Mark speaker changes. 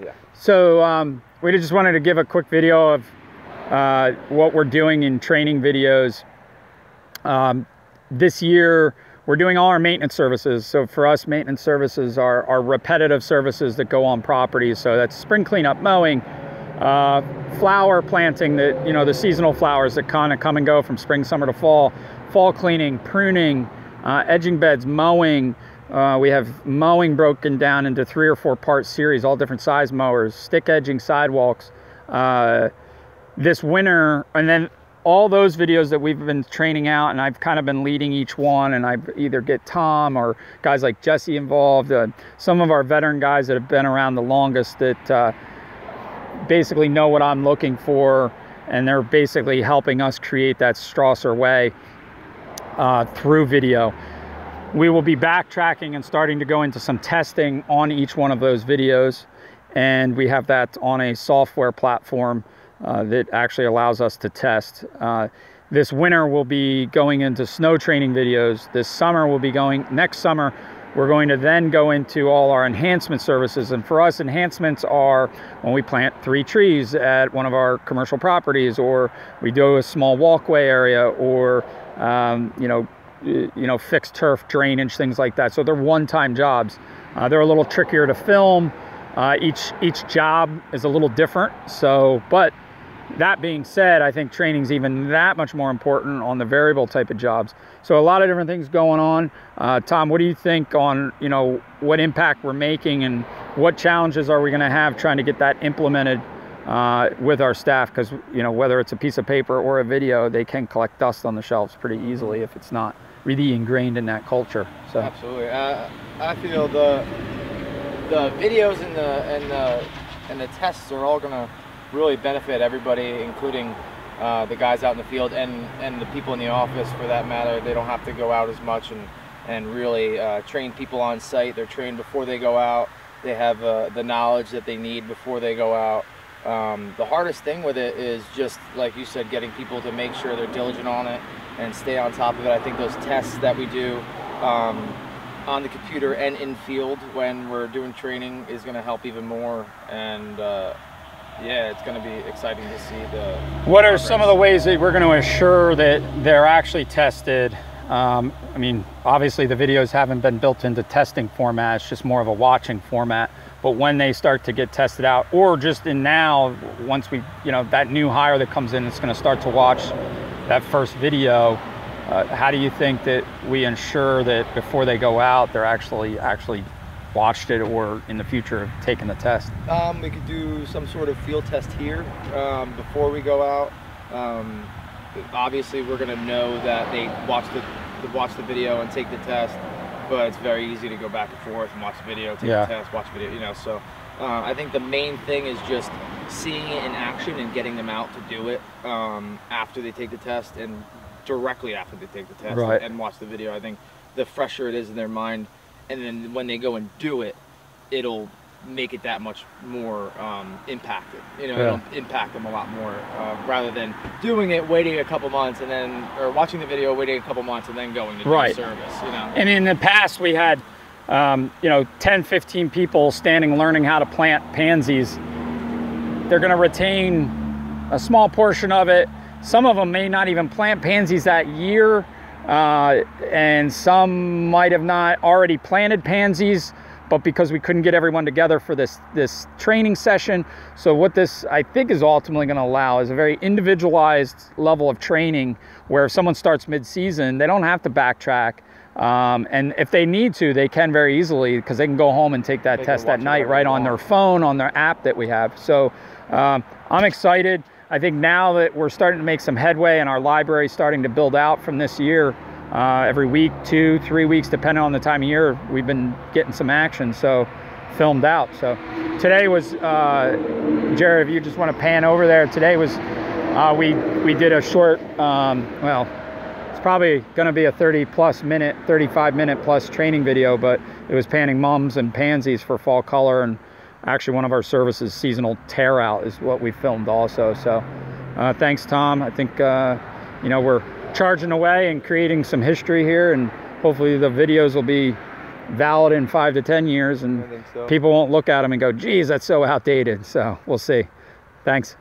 Speaker 1: Yeah.
Speaker 2: So we just wanted to give a quick video of what we're doing in training videos. This year, we're doing all our maintenance services. So for us, maintenance services are repetitive services that go on properties. So that's spring cleanup, mowing, flower planting, that, you know, the seasonal flowers that kind of come and go from spring, summer to fall, fall cleaning, pruning, edging beds, mowing. We have mowing broken down into 3 or 4 part series, all different size mowers, stick edging sidewalks. This winter, and then all those videos that we've been training out, and I've kind of been leading each one, and I either get Tom or guys like Jesse involved, some of our veteran guys that have been around the longest that basically know what I'm looking for, and they're basically helping us create that Strauser way through video. We will be backtracking and starting to go into some testing on each one of those videos, and we have that on a software platform that actually allows us to test. This winter we'll be going into snow training videos. This summer we'll be going, next summer we're going to then go into all our enhancement services. And for us, enhancements are when we plant 3 trees at one of our commercial properties, or we do a small walkway area, or you know, fixed turf, drainage, things like that. So they're one-time jobs. They're a little trickier to film. Each job is a little different. So, but that being said, I think training's even that much more important on the variable type of jobs. So a lot of different things going on. Tom, what do you think on, you know, what impact we're making, and what challenges are we going to have trying to get that implemented with our staff? Because, you know, whether it's a piece of paper or a video, they can collect dust on the shelves pretty easily if it's not really ingrained in that culture. So
Speaker 1: absolutely, I feel the videos and the tests are all going to really benefit everybody, including the guys out in the field and the people in the office, for that matter. They don't have to go out as much and really train people on site. They're trained before they go out. They have the knowledge that they need before they go out. The hardest thing with it is just, like you said, getting people to make sure they're diligent on it and stay on top of it. I think those tests that we do on the computer and in field when we're doing training is going to help even more. And yeah, it's going to be exciting to see the
Speaker 2: what are some of the ways that we're going to assure that they're actually tested? I mean, obviously the videos haven't been built into testing format. It's just more of a watching format. But when they start to get tested out, or just in now, once we, you know, that new hire that comes in, it's going to start to watch that first video. How do you think that we ensure that before they go out, they're actually watched it, or in the future taking the test?
Speaker 1: We could do some sort of field test here before we go out. Obviously, we're going to know that they watch the video and take the test, but it's very easy to go back and forth and watch the video, take the test, watch the video, you know. So I think the main thing is just seeing it in action and getting them out to do it after they take the test, and directly after they take the test, and watch the video. I think the fresher it is in their mind, and then when they go and do it, it'll make it that much more impacted. You know, it'll impact them a lot more rather than doing it, waiting a couple months, and then, or watching the video, waiting a couple months, and then going to do the service. You know.
Speaker 2: And in the past, we had you know, 10, 15 people standing learning how to plant pansies. They're going to retain a small portion of it. Some of them may not even plant pansies that year, and some might have not already planted pansies, but because we couldn't get everyone together for this training session. So what this, I think, is ultimately going to allow is a very individualized level of training, where if someone starts mid-season, they don't have to backtrack. And if they need to, they can very easily, because they can go home and take that test at night right on their phone, on their app that we have. So I'm excited. I think now that we're starting to make some headway and our library is starting to build out from this year, every week, 2, 3 weeks, depending on the time of year, we've been getting some action, so filmed out. So today was, Jared, if you just want to pan over there, today was, we did a short, well, it's probably going to be a 35 minute plus training video, but it was panning mums and pansies for fall color, and actually one of our services, seasonal tear out, is what we filmed also. So thanks, Tom. I think you know, we're charging away and creating some history here, and hopefully the videos will be valid in 5 to 10 years, and
Speaker 1: I think so.
Speaker 2: people won't look at them and go, geez, that's so outdated. So we'll see. Thanks.